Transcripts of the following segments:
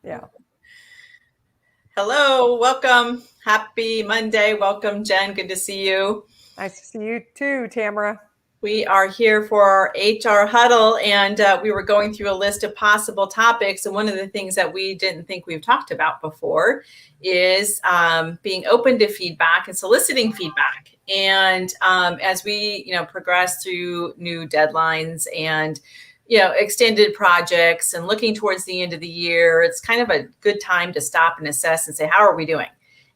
Yeah. Hello, welcome. Happy Monday. Welcome, Jen. Good to see you. Nice to see you too, Tamara. We are here for our HR huddle, and we were going through a list of possible topics. And one of the things that we didn't think we've talked about before is being open to feedback and soliciting feedback. And as we, progress through new deadlines and extended projects and looking towards the end of the year, it's kind of a good time to stop and assess and say, how are we doing?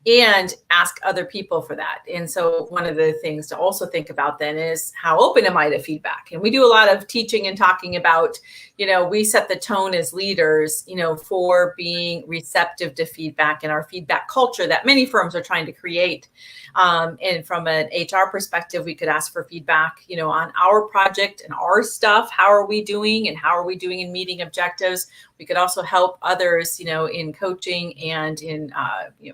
And ask other people for that. And so one of the things to also think about then is how open am I to feedback? And we do a lot of teaching and talking about, we set the tone as leaders, for being receptive to feedback and our feedback culture that many firms are trying to create. And from an HR perspective, we could ask for feedback, on our project and our stuff. How are we doing and how are we doing in meeting objectives? We could also help others, in coaching and in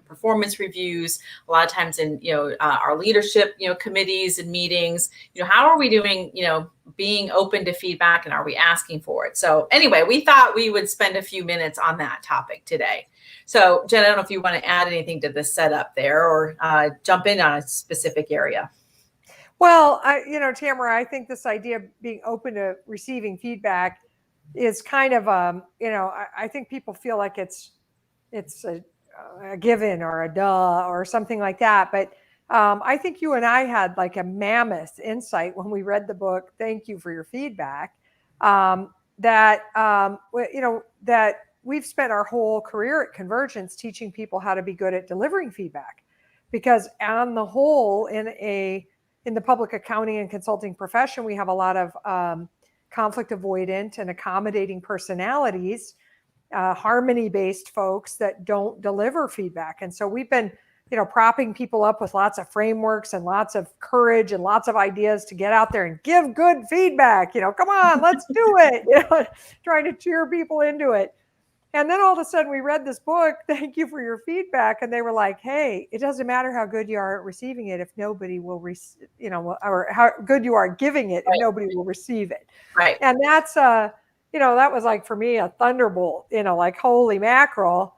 performance reviews. A lot of times in our leadership committees and meetings. How are we doing? Being open to feedback, and are we asking for it? So anyway, we thought we would spend a few minutes on that topic today. So Jen, I don't know if you want to add anything to the setup there or jump in on a specific area. Well, Tamara, I think this idea of being open to receiving feedback is kind of, I think people feel like it's a given or a duh or something like that. But I think you and I had like a mammoth insight when we read the book. Thank you for your feedback. That we've spent our whole career at Convergence teaching people how to be good at delivering feedback, because on the whole, in the public accounting and consulting profession, we have a lot of conflict avoidant and accommodating personalities, harmony-based folks that don't deliver feedback. And so we've been, propping people up with lots of frameworks and lots of courage and lots of ideas to get out there and give good feedback. Come on, let's do it. Trying to cheer people into it. And then all of a sudden we read this book, thank you for your feedback. And they were like, hey, it doesn't matter how good you are at receiving it if nobody will, or how good you are giving it if nobody will receive it. Right. And that's, that was like for me a thunderbolt, like holy mackerel.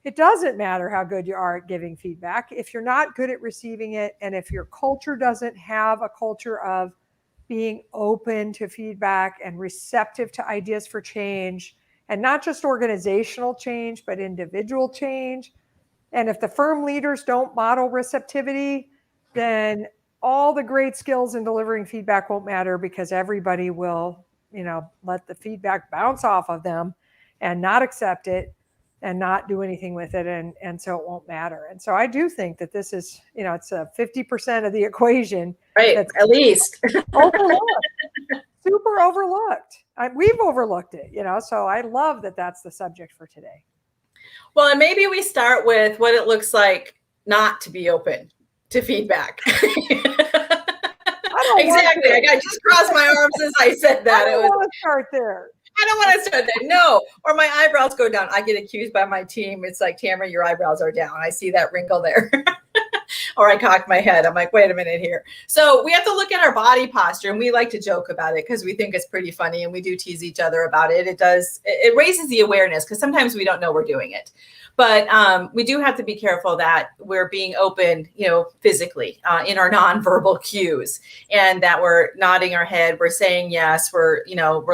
It doesn't matter how good you are at giving feedback. If you're not good at receiving it, and if your culture doesn't have a culture of being open to feedback and receptive to ideas for change, and not just organizational change, but individual change. And if the firm leaders don't model receptivity, then all the great skills in delivering feedback won't matter, because everybody will, let the feedback bounce off of them and not accept it and not do anything with it. And so it won't matter. And so I do think that this is, it's a 50% of the equation. Right, at least. Overlooked. Super overlooked. We've overlooked it, so I love that that's the subject for today. Well, and maybe we start with what it looks like not to be open to feedback. Exactly. I just crossed my arms as I said that. I don't want to start there. I don't want to start there. No. Or my eyebrows go down. I get accused by my team. It's like, Tamara, your eyebrows are down. I see that wrinkle there. Or I cock my head. I'm like, wait a minute here. So we have to look at our body posture, and we like to joke about it because we think it's pretty funny, and we do tease each other about it. It raises the awareness, because sometimes we don't know we're doing it. But we do have to be careful that we're being open, physically in our nonverbal cues, and that we're nodding our head. We're saying yes. We're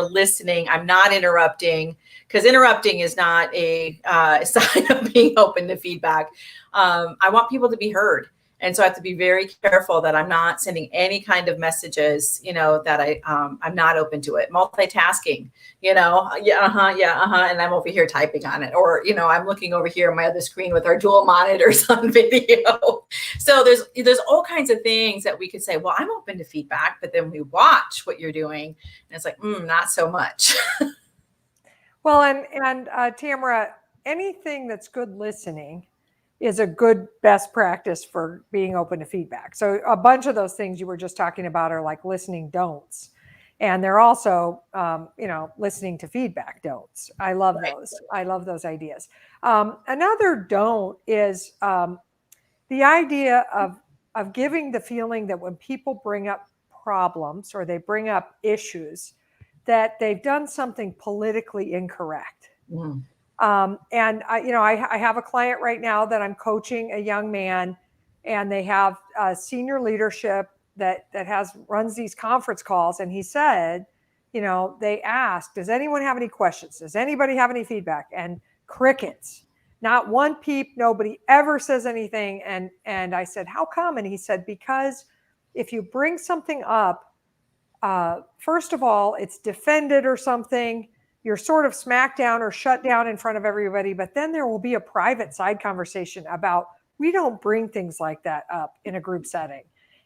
listening. I'm not interrupting, because interrupting is not a sign of being open to feedback. I want people to be heard. And so I have to be very careful that I'm not sending any kind of messages, that I'm not open to it. Multitasking, and I'm over here typing on it. Or, I'm looking over here on my other screen with our dual monitors on video. So there's all kinds of things that we could say, well, I'm open to feedback, but then we watch what you're doing, and it's like, not so much. Well, and Tamara, anything that's good listening is a good best practice for being open to feedback. So a bunch of those things you were just talking about are like listening don'ts. And they're also, listening to feedback don'ts. I love those. I love those ideas. Another don't is the idea of giving the feeling that when people bring up problems or they bring up issues, that they've done something politically incorrect. And I have a client right now that I'm coaching, a young man, and they have senior leadership that runs these conference calls. And he said, they asked, does anyone have any questions? Does anybody have any feedback? And crickets, not one peep, nobody ever says anything. And I said, how come? And he said, because if you bring something up, first of all, it's defended or something, you're sort of smacked down or shut down in front of everybody, but then there will be a private side conversation about, we don't bring things like that up in a group setting.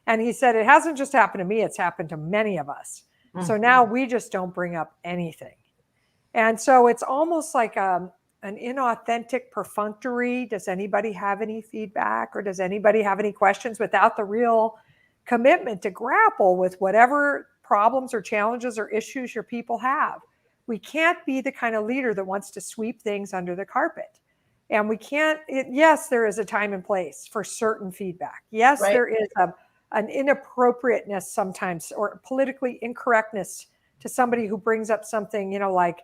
And he said, it hasn't just happened to me, it's happened to many of us. Mm-hmm. So now we just don't bring up anything. And so it's almost like an inauthentic perfunctory. Does anybody have any feedback, or does anybody have any questions, without the real commitment to grapple with whatever problems or challenges or issues your people have. We can't be the kind of leader that wants to sweep things under the carpet. And we can't, yes, there is a time and place for certain feedback. Yes, right. There is an inappropriateness sometimes, or politically incorrectness to somebody who brings up something, like,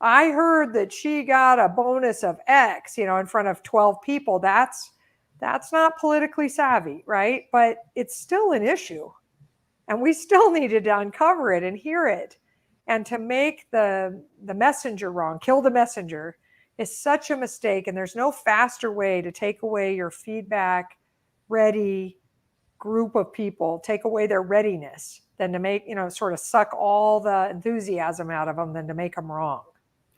I heard that she got a bonus of X, in front of 12 people. That's not politically savvy, right? But it's still an issue. And we still needed to uncover it and hear it. And to make the messenger wrong, kill the messenger, is such a mistake. And there's no faster way to take away your feedback ready group of people, take away their readiness, than to make, sort of suck all the enthusiasm out of them, than to make them wrong.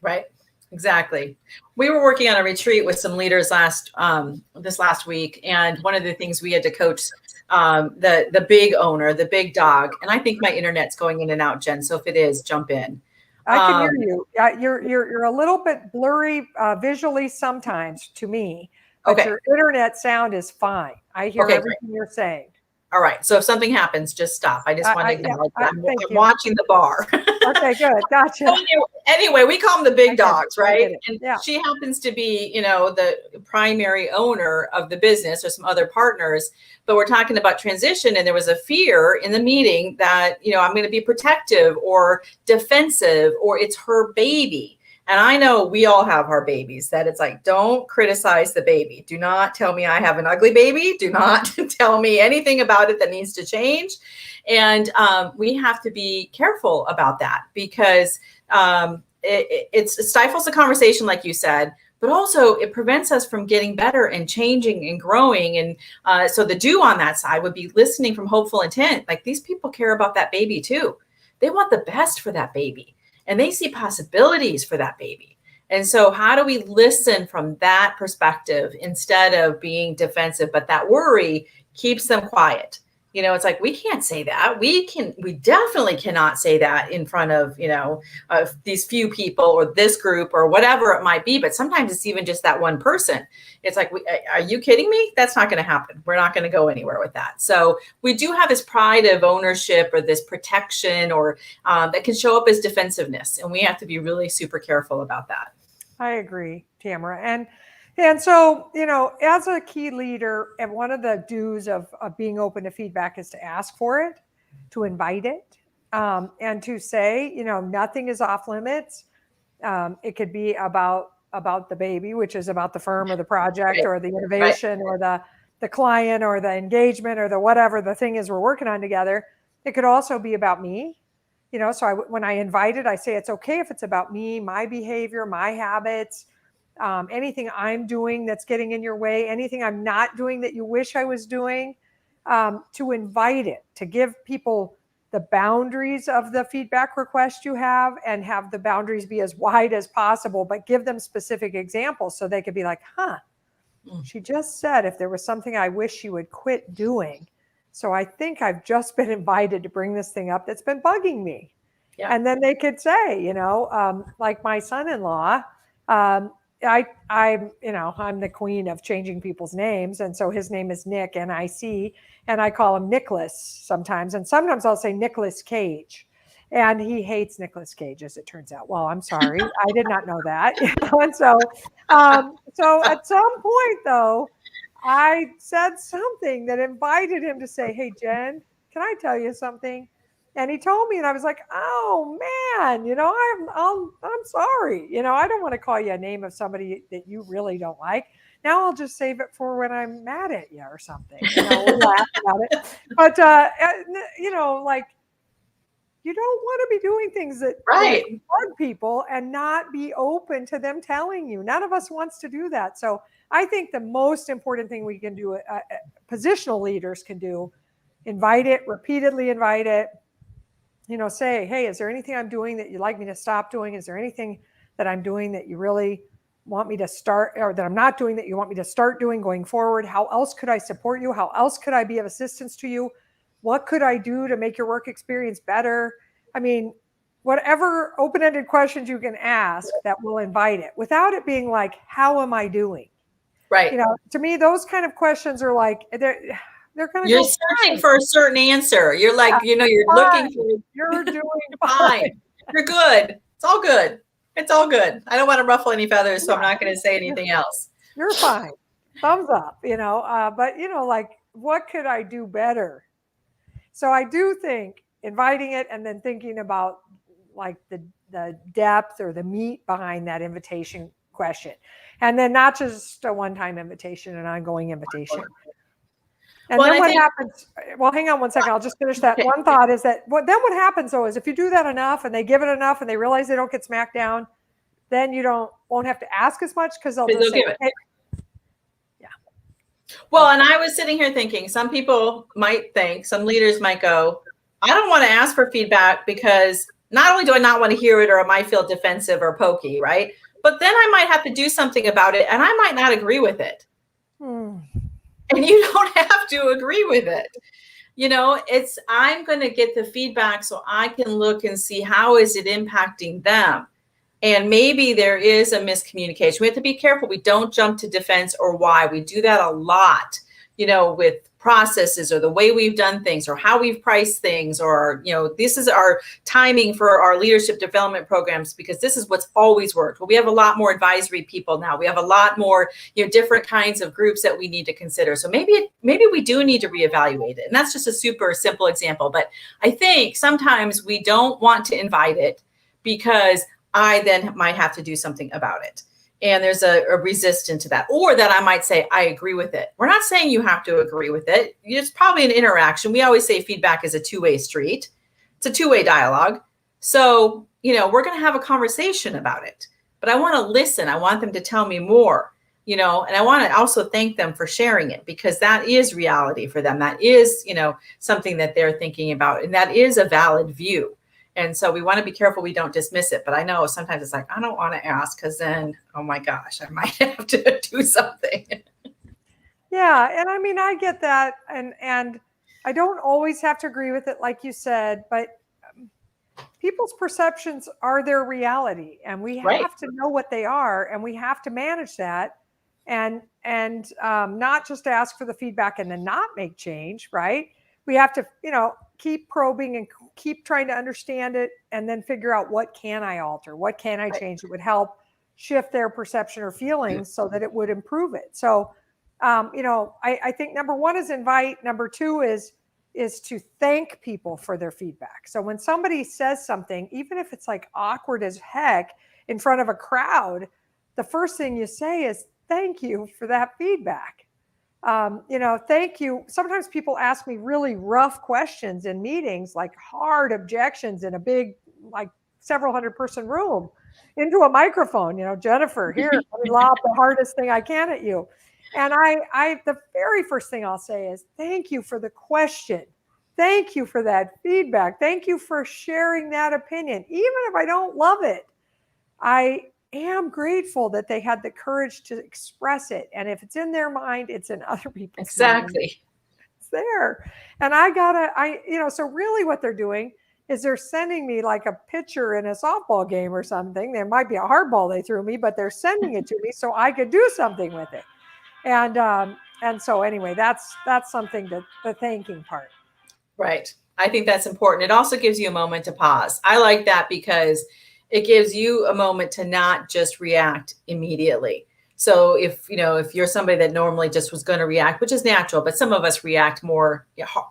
Right. Exactly. We were working on a retreat with some leaders this last week, and one of the things we had to coach the big owner, the big dog. And I think my internet's going in and out, Jen. So if it is, jump in. I can hear you. You're a little bit blurry visually sometimes to me, but okay. Your internet sound is fine. I hear everything you're saying. All right. So if something happens, just stop. I just want to acknowledge that. I'm watching the bar. Okay, good. Gotcha. So anyway, we call them the big dogs, right? And she happens to be, the primary owner of the business, or some other partners. But we're talking about transition, and there was a fear in the meeting that, I'm going to be protective or defensive, or it's her baby. And I know we all have our babies, that it's like, don't criticize the baby. Do not tell me I have an ugly baby. Do not tell me anything about it that needs to change. And we have to be careful about that, because it stifles the conversation, like you said, but also it prevents us from getting better and changing and growing. And so the do on that side would be listening from hopeful intent. Like, these people care about that baby too. They want the best for that baby. And they see possibilities for that baby. And so how do we listen from that perspective instead of being defensive? But that worry keeps them quiet. It's like, we can't say that. We definitely cannot say that in front of, of these few people or this group or whatever it might be. But sometimes it's even just that one person. It's like, are you kidding me? That's not going to happen. We're not going to go anywhere with that. So we do have this pride of ownership, or this protection, or that can show up as defensiveness. And we have to be really super careful about that. I agree, Tamara. And so, as a key leader, and one of the do's of being open to feedback is to ask for it, to invite it, and to say, nothing is off limits. It could be about the baby, which is about the firm or the project, right, or the innovation, right, or the client, or the engagement, or the whatever the thing is we're working on together. It could also be about me. So when I invite it, I say it's okay if it's about me, my behavior, my habits, anything I'm doing that's getting in your way, anything I'm not doing that you wish I was doing, to invite it, to give people the boundaries of the feedback request you have, and have the boundaries be as wide as possible, but give them specific examples so they could be like, she just said if there was something I wish she would quit doing. So I think I've just been invited to bring this thing up that's been bugging me. Yeah. And then they could say, like my son-in-law, I'm the queen of changing people's names. And so his name is Nick, N-I-C, and I call him Nicholas sometimes. And sometimes I'll say Nicolas Cage. And he hates Nicolas Cage, as it turns out. Well, I'm sorry. I did not know that. And so at some point, though, I said something that invited him to say, hey, Jen, can I tell you something? And he told me, and I was like, "Oh man, I'm sorry. I don't want to call you a name of somebody that you really don't like. Now I'll just save it for when I'm mad at you or something." We laugh about it, but like, you don't want to be doing things that Right. bug people and not be open to them telling you. None of us wants to do that. So I think the most important thing we can do, positional leaders can do, invite it, repeatedly invite it. Say, hey, is there anything I'm doing that you'd like me to stop doing? Is there anything that I'm doing that you really want me to start, or that I'm not doing that you want me to start doing going forward? How else could I support you? How else could I be of assistance to you? What could I do to make your work experience better? I mean, whatever open-ended questions you can ask that will invite it, without it being like, how am I doing? Right. To me, those kind of questions are like, they're going to You're go searching fine. for a certain answer. You're like, you're Fine. looking for You're doing fine. fine. You're good. It's all good. It's all good. I don't want to ruffle any feathers, so I'm not going to say anything else. You're fine. Thumbs up, but like, what could I do better? So I do think inviting it and then thinking about like the depth or the meat behind that invitation question. And then not just a one-time invitation, an ongoing invitation. And then what happens? Well, hang on one second. I'll just finish that. One thought is that what happens though is if you do that enough and they give it enough and they realize they don't get smacked down, then you won't have to ask as much because they'll just say, give it. Hey. Yeah. Well, and I was sitting here thinking, some people might think, some leaders might go, I don't want to ask for feedback because not only do I not want to hear it, or I might feel defensive or pokey, right? But then I might have to do something about it and I might not agree with it. And you don't have to agree with it. I'm going to get the feedback so I can look and see how is it impacting them. And maybe there is a miscommunication. We have to be careful. We don't jump to defense or why. We do that a lot, with processes or the way we've done things or how we've priced things, or, this is our timing for our leadership development programs because this is what's always worked. Well, we have a lot more advisory people now. We have a lot more, different kinds of groups that we need to consider. So maybe we do need to reevaluate it. And that's just a super simple example. But I think sometimes we don't want to invite it because I then might have to do something about it. And there's a resistance to that, or that I might say, I agree with it. We're not saying you have to agree with it. It's probably an interaction. We always say feedback is a two-way street. It's a two-way dialogue. So, we're going to have a conversation about it, but I want to listen. I want them to tell me more, and I want to also thank them for sharing it because that is reality for them. That is, something that they're thinking about, and that is a valid view. And so we want to be careful we don't dismiss it. But I know sometimes it's like, I don't want to ask because then, oh my gosh, I might have to do something. Yeah. And I mean, I get that. And I don't always have to agree with it, like you said, but people's perceptions are their reality. And we have to know what they are, and we have to manage that and not just ask for the feedback and then not make change, right? We have to, keep probing and keep trying to understand it, and then figure out what can I alter, what can I change that would help shift their perception or feelings so that it would improve it. So, I think number one is invite. Number two is to thank people for their feedback. So when somebody says something, even if it's like awkward as heck in front of a crowd, the first thing you say is thank you for that feedback. Thank you. Sometimes people ask me really rough questions in meetings, like hard objections in a big, like several hundred person room into a microphone, Jennifer, here, let me lob the hardest thing I can at you. And the very first thing I'll say is thank you for the question. Thank you for that feedback. Thank you for sharing that opinion. Even if I don't love it, I am grateful that they had the courage to express it. And if it's in their mind, it's in other people's mind. It's there. And so really what they're doing is they're sending me like a pitcher in a softball game or something. There might be a hard ball they threw me, but they're sending it to me so I could do something with it. And so anyway, that's something that the thanking part. Right. I think that's important. It also gives you a moment to pause. I like that because it gives you a moment to not just react immediately. So if you're somebody that normally just was going to react, which is natural, but some of us react more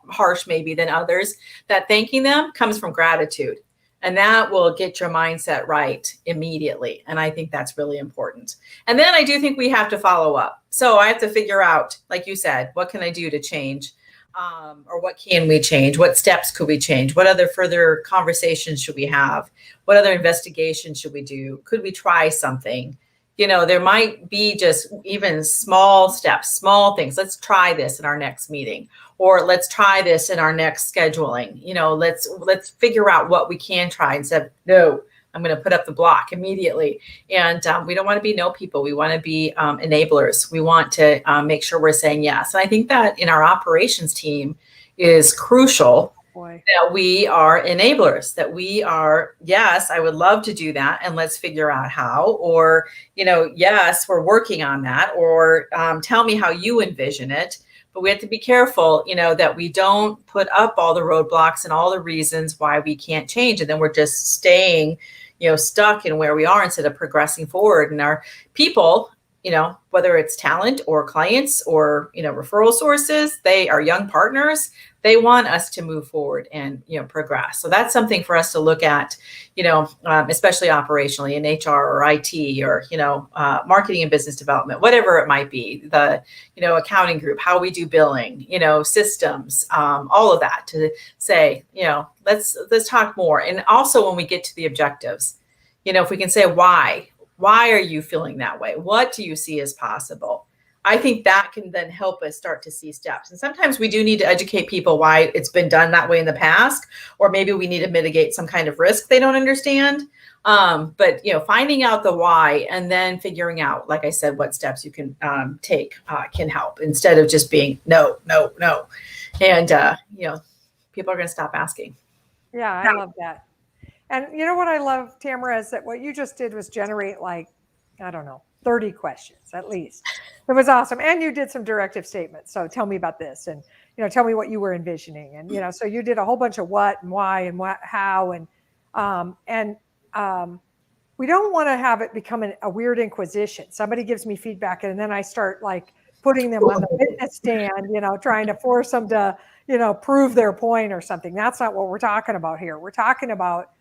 harsh maybe than others, that thanking them comes from gratitude. And that will get your mindset right immediately. And I think that's really important. And then I do think we have to follow up. So I have to figure out, like you said, what can I do to change? Or what can we change? What steps could we change? What other further conversations should we have? What other investigations should we do? Could we try something? There might be just even small steps, small things. Let's try this in our next meeting, or let's try this in our next scheduling. Let's figure out what we can try instead of, no, I'm going to put up the block immediately. And we don't want to be no people. We want to be enablers. We want to make sure we're saying yes. And I think that in our operations team is crucial. Boy. That we are enablers, that we are, yes, I would love to do that. And let's figure out how, or, yes, we're working on that, or tell me how you envision it. But we have to be careful, that we don't put up all the roadblocks and all the reasons why we can't change. And then we're just staying, stuck in where we are instead of progressing forward. And our people, whether it's talent or clients or, referral sources, they are young partners. They want us to move forward and, progress. So that's something for us to look at, especially operationally in HR or IT or, marketing and business development, whatever it might be, the, accounting group, how we do billing, systems, all of that to say, let's talk more. And also when we get to the objectives, if we can say, why are you feeling that way? What do you see as possible? I think that can then help us start to see steps. And sometimes we do need to educate people why it's been done that way in the past, or maybe we need to mitigate some kind of risk they don't understand. But finding out the why and then figuring out, like I said, what steps you can take can help instead of just being no. And people are going to stop asking. Yeah, I love that. And what I love, Tamara, is that what you just did was generate 30 questions at least. It was awesome. And you did some directive statements. So tell me about this, and tell me what you were envisioning. And so you did a whole bunch of what and why and how, and we don't want to have it become a weird inquisition. Somebody gives me feedback and then I start putting them on the witness stand, trying to force them to, prove their point or something. That's not what we're talking about here. We're talking about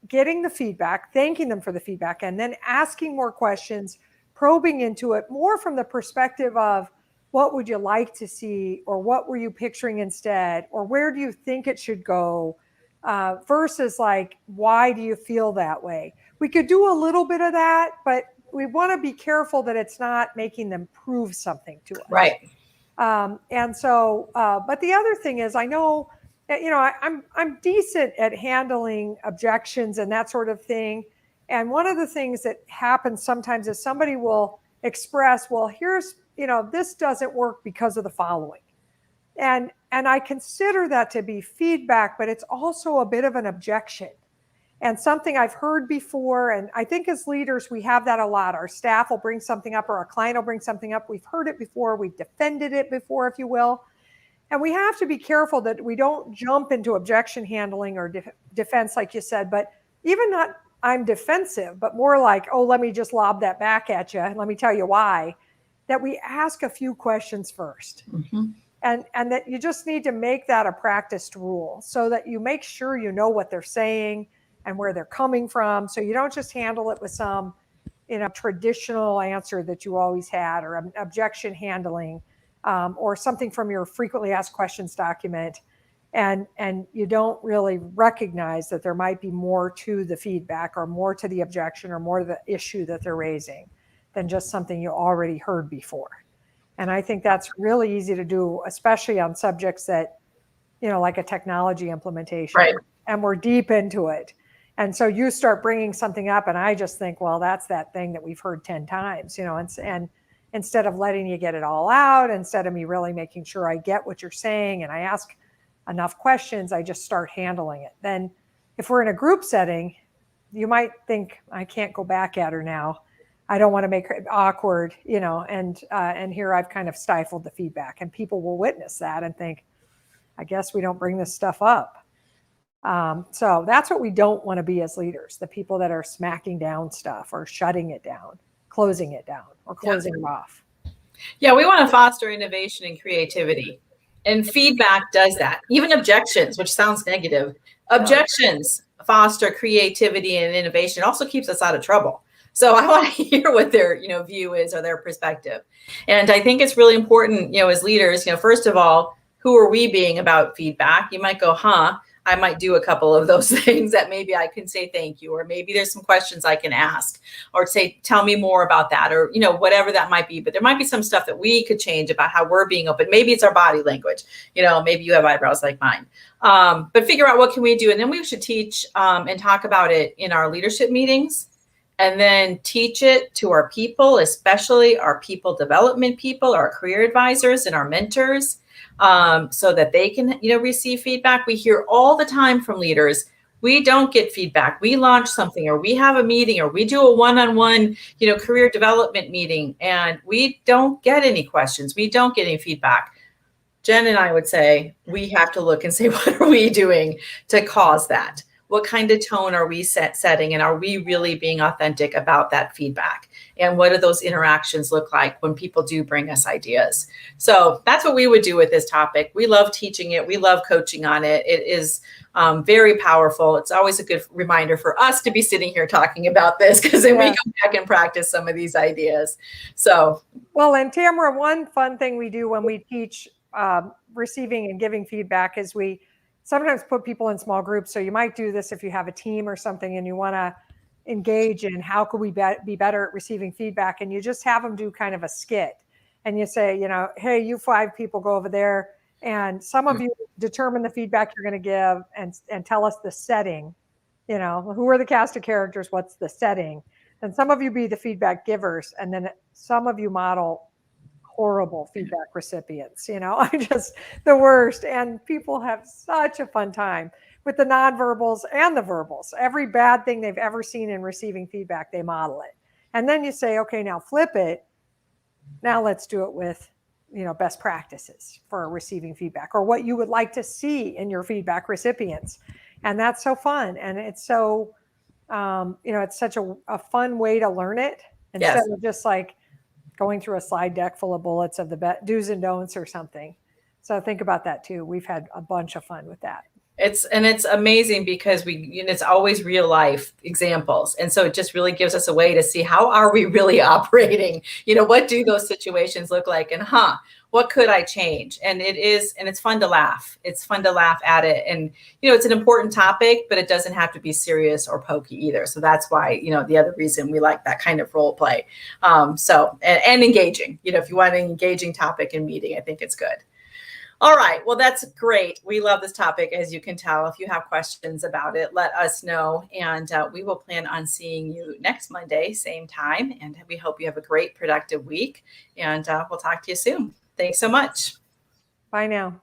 getting the feedback, thanking them for the feedback, and then asking more questions, probing into it more from the perspective of what would you like to see, or what were you picturing instead, or where do you think it should go, versus why do you feel that way? We could do a little bit of that, but we want to be careful that it's not making them prove something to us. Right. And so, but the other thing is, I know, I'm decent at handling objections and that sort of thing. And one of the things that happens sometimes is somebody will express, well, here's, this doesn't work because of the following. And I consider that to be feedback, but it's also a bit of an objection and something I've heard before. And I think as leaders, we have that a lot. Our staff will bring something up, or our client will bring something up. We've heard it before. We've defended it before, if you will. And we have to be careful that we don't jump into objection handling or defense, like you said, but even not I'm defensive, but more oh, let me just lob that back at you. And let me tell you why. That we ask a few questions first. Mm-hmm. And that you just need to make that a practiced rule so that you make sure you know what they're saying and where they're coming from. So you don't just handle it with some, traditional answer that you always had, or objection handling. Or something from your frequently asked questions document, and you don't really recognize that there might be more to the feedback, or more to the objection, or more to the issue that they're raising than just something you already heard before. And I think that's really easy to do, especially on subjects that, like a technology implementation, right, and we're deep into it. And so you start bringing something up, and I just think, well, that's that thing that we've heard 10 times, and instead of letting you get it all out, instead of me really making sure I get what you're saying and I ask enough questions, I just start handling it. Then if we're in a group setting, you might think, I can't go back at her now. I don't want to make it awkward, and here I've kind of stifled the feedback, and people will witness that and think, I guess we don't bring this stuff up. So that's what we don't want to be as leaders, the people that are smacking down stuff or shutting it down, closing it down or closing it off. Yeah, we want to foster innovation and creativity. And feedback does that. Even objections, which sounds negative, objections foster creativity and innovation. It also keeps us out of trouble. So I want to hear what their, view is or their perspective. And I think it's really important, as leaders, first of all, who are we being about feedback? You might go, I might do a couple of those things that maybe I can say thank you, or maybe there's some questions I can ask, or say, tell me more about that, or, whatever that might be. But there might be some stuff that we could change about how we're being open. Maybe it's our body language. Maybe you have eyebrows like mine. But figure out what can we do. And then we should teach and talk about it in our leadership meetings, and then teach it to our people, especially our people development people, our career advisors and our mentors. So that they can, receive feedback. We hear all the time from leaders, we don't get feedback. We launch something, or we have a meeting, or we do a one-on-one, career development meeting, and we don't get any questions. We don't get any feedback. Jen and I would say we have to look and say, what are we doing to cause that? What kind of tone are we setting? And are we really being authentic about that feedback? And what do those interactions look like when people do bring us ideas? So that's what we would do with this topic. We love teaching it. We love coaching on it. It is very powerful. It's always a good reminder for us to be sitting here talking about this, because then we come back and practice some of these ideas. So, well, and Tamara, one fun thing we do when we teach receiving and giving feedback is we sometimes put people in small groups. So you might do this if you have a team or something and you want to engage in how could we be better at receiving feedback. And you just have them do kind of a skit. And you say, hey, you 5 people go over there, and some of you determine the feedback you're going to give and tell us the setting. Who are the cast of characters? What's the setting? And some of you be the feedback givers. And then some of you model horrible feedback recipients. I'm just the worst. And people have such a fun time with the nonverbals and the verbals. Every bad thing they've ever seen in receiving feedback, they model it. And then you say, okay, now flip it. Now let's do it with, best practices for receiving feedback, or what you would like to see in your feedback recipients. And that's so fun. And it's so, it's such a fun way to learn it, instead of just like going through a slide deck full of bullets of the do's and don'ts or something. So think about that too. We've had a bunch of fun with that. It's amazing because it's always real life examples. And so it just really gives us a way to see, how are we really operating? What do those situations look like? And what could I change? And it's fun to laugh. It's fun to laugh at it. And, it's an important topic, but it doesn't have to be serious or pokey either. So that's why, the other reason we like that kind of role play. And engaging, if you want an engaging topic in meeting, I think it's good. All right. Well, that's great. We love this topic, as you can tell. If you have questions about it, let us know. And we will plan on seeing you next Monday, same time. And we hope you have a great, productive week. And we'll talk to you soon. Thanks so much. Bye now.